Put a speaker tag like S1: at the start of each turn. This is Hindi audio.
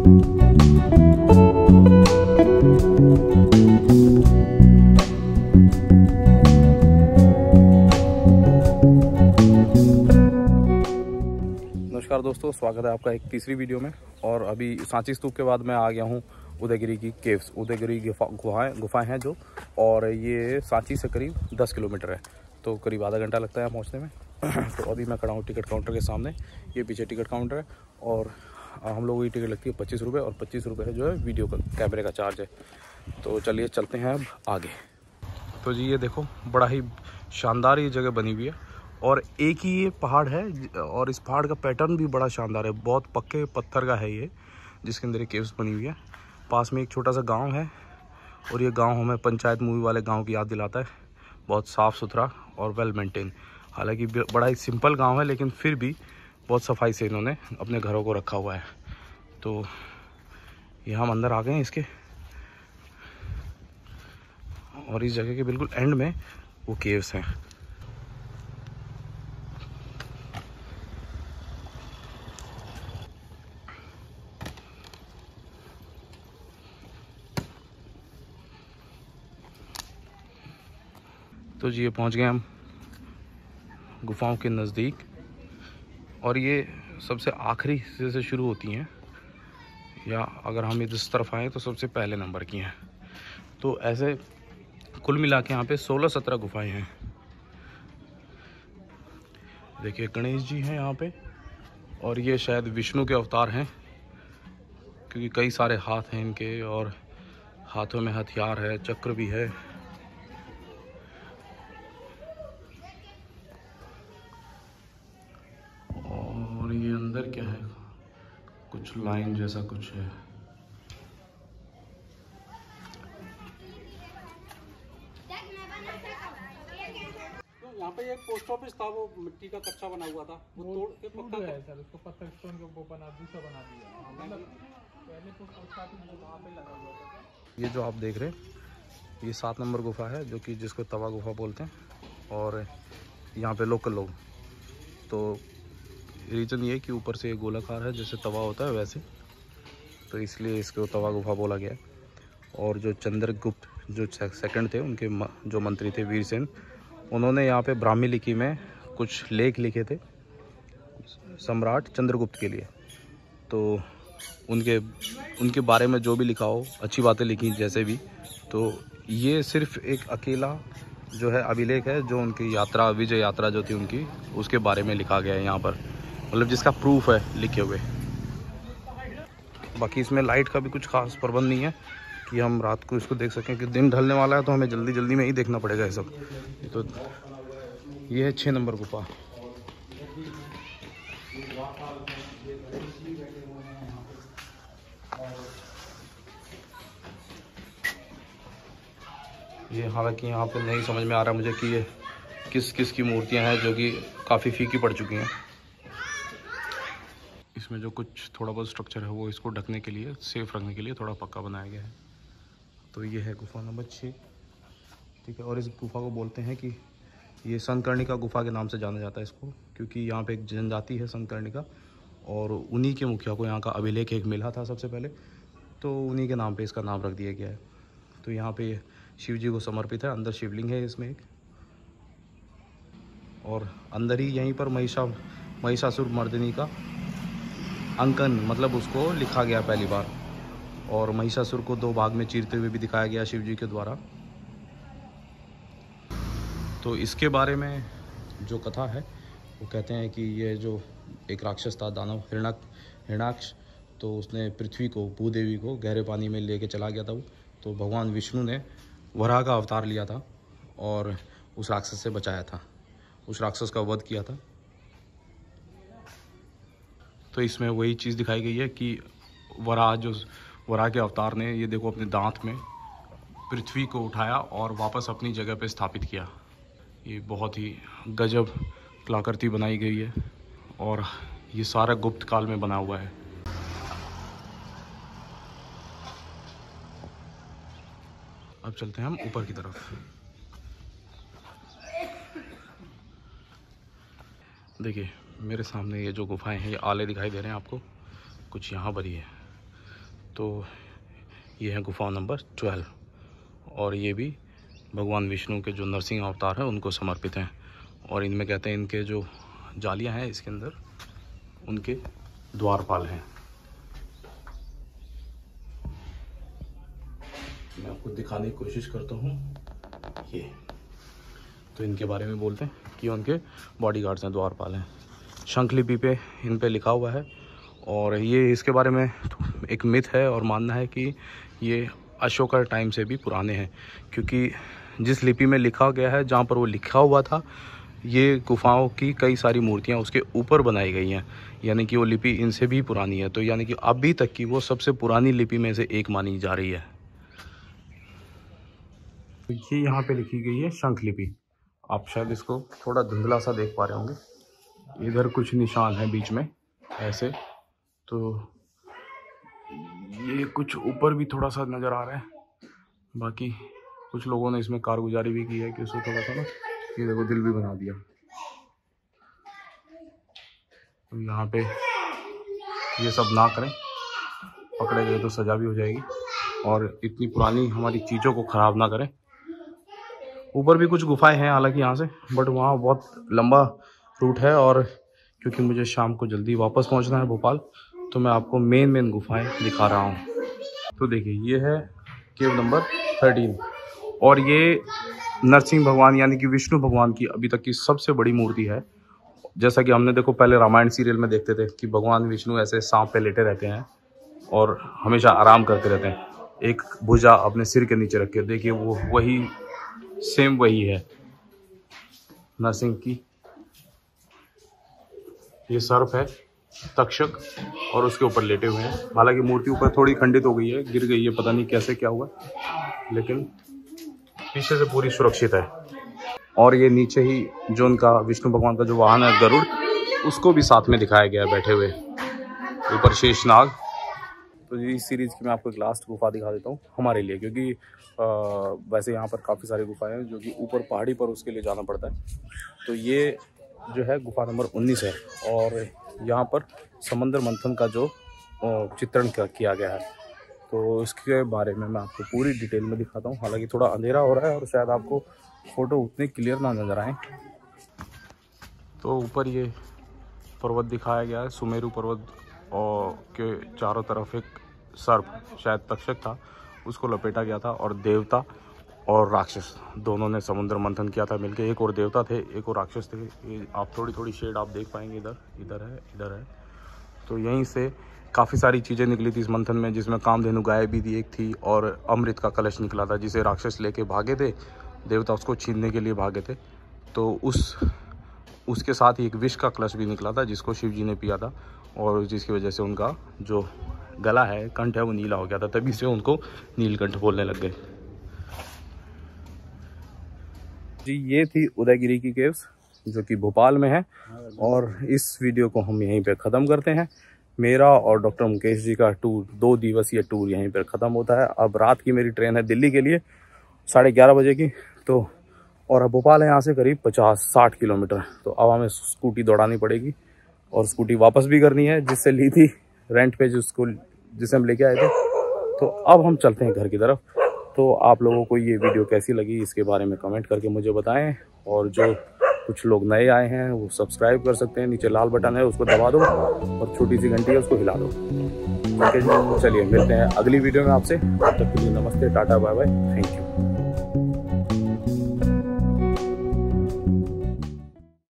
S1: नमस्कार दोस्तों, स्वागत है आपका एक तीसरी वीडियो में। और अभी सांची स्तूप के बाद मैं आ गया हूँ उदयगिरी की केव्स। उदयगिरी गुफाएं हैं जो, और ये सांची से करीब 10 किलोमीटर है, तो करीब आधा घंटा लगता है पहुँचने में। तो अभी मैं खड़ा हूँ टिकट काउंटर के सामने। ये पीछे टिकट काउंटर है और हम लोगों की टिकट लगती है 25 रुपये, और 25 रुपये जो है वीडियो का कैमरे का चार्ज है। तो चलिए चलते हैं अब आगे। तो जी ये देखो, बड़ा ही शानदार ये जगह बनी हुई है, और एक ही ये पहाड़ है, और इस पहाड़ का पैटर्न भी बड़ा शानदार है। बहुत पक्के पत्थर का है ये, जिसके अंदर ये केव्स बनी हुई है। पास में एक छोटा सा गांव है, और ये गांव हमें पंचायत मूवी वाले गांव की याद दिलाता है। बहुत साफ़ सुथरा और वेल मेंटेन। हालांकि बड़ा ही सिंपल गांव है, लेकिन फिर भी बहुत सफाई से इन्होंने अपने घरों को रखा हुआ है। तो ये हम अंदर आ गए हैं इसके, और इस जगह के बिल्कुल एंड में वो केव्स हैं। तो जी ये पहुंच गए हम गुफाओं के नज़दीक, और ये सबसे आखिरी हिस्से से शुरू होती हैं, या अगर हम इस तरफ आएँ तो सबसे पहले नंबर की हैं। तो ऐसे कुल मिला के यहाँ पे 16-17 गुफाएं हैं। देखिए गणेश जी हैं यहाँ पे, और ये शायद विष्णु के अवतार हैं, क्योंकि कई सारे हाथ हैं इनके, और हाथों में हथियार है, चक्र भी है। और ये अंदर क्या है, कुछ लाइन जैसा कुछ है।
S2: यहाँ पे एक पोस्ट ऑफिस था, वो मिट्टी का कच्चा बना हुआ था, वो तोड़ के पक्का
S3: है सर, उसको पत्थर स्टोन के वो बना दूसरा बना दिया। मतलब पहले पोस्ट ऑफिस वहाँ पे लगा हुआ था।
S1: ये जो आप देख रहे हैं, ये 7 नंबर गुफा है, जो कि जिसको तवा गुफा बोलते हैं। और यहाँ पे लोकल लोग, तो रीज़न ये है कि वीर से गोलाकार है, जैसे तवा होता है वैसे, तो इसलिए इसको तवा गुफा बोला गया है। और जो चंद्रगुप्त जो सेकंड थे, उनके जो मंत्री थे वीरसेन, उन्होंने यहाँ पे ब्राह्मी लिपि में कुछ लेख लिखे थे सम्राट चंद्रगुप्त के लिए। तो उनके बारे में जो भी लिखा हो, अच्छी बातें लिखी जैसे भी, तो ये सिर्फ एक अकेला जो है अभिलेख है, जो उनकी यात्रा, विजय यात्रा जो थी उनकी, उसके बारे में लिखा गया है यहाँ पर, मतलब जिसका प्रूफ है लिखे हुए। बाकी इसमें लाइट का भी कुछ खास प्रबंध नहीं है कि हम रात को इसको देख सकें, कि दिन ढलने वाला है तो हमें जल्दी जल्दी में ही देखना पड़ेगा ये सब। तो ये है 6 नंबर गुफा। ये हालांकि यहाँ पे नहीं समझ में आ रहा मुझे कि ये किस किस की मूर्तियाँ हैं, जो कि काफ़ी फीकी पड़ चुकी हैं। इसमें जो कुछ थोड़ा बहुत स्ट्रक्चर है, वो इसको ढकने के लिए, सेफ रखने के लिए थोड़ा पक्का बनाया गया है। तो ये है गुफा नंबर 6, ठीक है। और इस गुफा को बोलते हैं कि ये संतकर्णिका गुफा के नाम से जाना जाता है इसको, क्योंकि यहाँ पे एक जनजाति है संतकर्णिका, और उन्हीं के मुखिया को यहाँ का अभिलेख एक मिला था सबसे पहले, तो उन्हीं के नाम पे इसका नाम रख दिया गया है। तो यहाँ पे शिव जी को समर्पित है, अंदर शिवलिंग है इसमें एक, और अंदर ही यहीं पर महिषासुर मर्दिनी का अंकन, मतलब उसको लिखा गया पहली बार, और महिषासुर को 2 भाग में चीरते हुए भी दिखाया गया शिव जी के द्वारा। तो इसके बारे में जो कथा है, वो कहते हैं कि ये जो एक राक्षस था, दानव हिरण्याक्ष, तो उसने पृथ्वी को, भूदेवी को गहरे पानी में लेके चला गया था वो। तो भगवान विष्णु ने वराह का अवतार लिया था, और उस राक्षस से बचाया था, उस राक्षस का वध किया था। तो इसमें वही चीज़ दिखाई गई है कि वराह के अवतार ने, ये देखो, अपने दांत में पृथ्वी को उठाया और वापस अपनी जगह पे स्थापित किया। ये बहुत ही गजब कलाकृति बनाई गई है, और ये सारा गुप्त काल में बना हुआ है। अब चलते हैं हम ऊपर की तरफ। देखिए मेरे सामने ये जो गुफाएं हैं, ये आले दिखाई दे रहे हैं आपको, कुछ यहाँ पर ही है। तो ये है गुफा नंबर 12 और ये भी भगवान विष्णु के जो नरसिंह अवतार हैं उनको समर्पित हैं। और इनमें कहते हैं इनके जो जालियां हैं इसके अंदर उनके द्वारपाल हैं। मैं आपको दिखाने की कोशिश करता हूँ। ये तो इनके बारे में बोलते हैं कि उनके बॉडीगार्ड्स हैं, द्वारपाल हैं। शंख लिपि पे इन पे लिखा हुआ है और ये इसके बारे में एक मिथ है और मानना है कि ये अशोका टाइम से भी पुराने हैं, क्योंकि जिस लिपि में लिखा गया है जहाँ पर वो लिखा हुआ था ये गुफाओं की कई सारी मूर्तियाँ उसके ऊपर बनाई गई हैं, यानी कि वो लिपि इनसे भी पुरानी है। तो यानी कि अभी तक की वो सबसे पुरानी लिपि में से एक मानी जा रही है। ये यहाँ पे लिखी गई है शंख लिपि। आप शायद इसको थोड़ा धुंधला सा देख पा रहे होंगे। इधर कुछ निशान है बीच में ऐसे, तो ये कुछ ऊपर भी थोड़ा सा नज़र आ रहा है। बाकी कुछ लोगों ने इसमें कारगुजारी भी की है कि उसको थोड़ा सा ना, ये देखो दिल भी बना दिया। तो यहाँ पे ये सब ना करें, पकड़े गए तो सज़ा भी हो जाएगी और इतनी पुरानी हमारी चीज़ों को ख़राब ना करें। ऊपर भी कुछ गुफाएं हैं हालांकि यहाँ से, बट वहाँ बहुत लंबा रूट है और क्योंकि मुझे शाम को जल्दी वापस पहुँचना है भोपाल, तो मैं आपको मेन गुफाएं दिखा रहा हूँ। तो देखिए ये है केव नंबर 13 और ये नरसिंह भगवान यानी कि विष्णु भगवान की अभी तक की सबसे बड़ी मूर्ति है। जैसा कि हमने देखो पहले रामायण सीरियल में देखते थे कि भगवान विष्णु ऐसे सांप पे लेटे रहते हैं और हमेशा आराम करते रहते हैं, एक भुजा अपने सिर के नीचे रख के। देखिए वो वही सेम वही है नरसिंह की। ये सर्प है तक्षक और उसके ऊपर लेटे हुए हैं। हालांकि मूर्ति ऊपर थोड़ी खंडित हो गई है, गिर गई है, पता नहीं कैसे क्या हुआ, लेकिन पीछे से पूरी सुरक्षित है। और ये नीचे ही जो उनका विष्णु भगवान का जो वाहन है गरुड़, उसको भी साथ में दिखाया गया है बैठे हुए, ऊपर शेषनाग। तो इस सीरीज़ की मैं आपको एक लास्ट गुफा दिखा देता हूँ हमारे लिए, क्योंकि वैसे यहाँ पर काफ़ी सारी गुफाएं हैं जो कि ऊपर पहाड़ी पर उसके लिए जाना पड़ता है। तो ये जो है गुफा नंबर 19 है और यहाँ पर समंदर मंथन का जो चित्रण किया गया है, तो इसके बारे में मैं आपको पूरी डिटेल में दिखाता हूँ। हालांकि थोड़ा अंधेरा हो रहा है और शायद आपको फ़ोटो उतने क्लियर ना नज़र आए। तो ऊपर ये पर्वत दिखाया गया है, सुमेरु पर्वत, और के चारों तरफ एक सर्प, शायद तक्षक था, उसको लपेटा गया था और देवता और राक्षस दोनों ने समुद्र मंथन किया था मिलके। एक और देवता थे, एक और राक्षस थे। ये आप थोड़ी शेड आप देख पाएंगे, इधर है। तो यहीं से काफ़ी सारी चीज़ें निकली थी इस मंथन में, जिसमें कामधेनु गाय भी थी एक थी और अमृत का कलश निकला था जिसे राक्षस लेके भागे थे, देवता उसको छीनने के लिए भागे थे। तो उसके साथ ही एक विष का कलश भी निकला था जिसको शिव जी ने पिया था और जिसकी वजह से उनका जो गला है, कंठ है, वो नीला हो गया था, तभी से उनको नीलकंठ बोलने लग गए। जी ये थी उदयगिरी की केव्स जो कि भोपाल में है और इस वीडियो को हम यहीं पे ख़त्म करते हैं। मेरा और डॉक्टर मुकेश जी का टूर, 2 दिवसीय टूर यहीं पर ख़त्म होता है। अब रात की मेरी ट्रेन है दिल्ली के लिए 11:30 बजे की, तो और भोपाल है यहाँ से करीब 50-60 किलोमीटर। तो अब हमें स्कूटी दौड़ानी पड़ेगी और स्कूटी वापस भी करनी है जिससे ली थी रेंट पे, जिसे हम लेके आए थे। तो अब हम चलते हैं घर की तरफ। तो आप लोगों को ये वीडियो कैसी लगी इसके बारे में कमेंट करके मुझे बताएं, और जो कुछ लोग नए आए हैं वो सब्सक्राइब कर सकते हैं, नीचे लाल बटन है उसको दबा दो और छोटी सी घंटी है उसको हिला दो। ठीक है जी, चलिए मिलते हैं अगली वीडियो में आपसे। तब तक के लिए नमस्ते, tata, bye bye, thank you.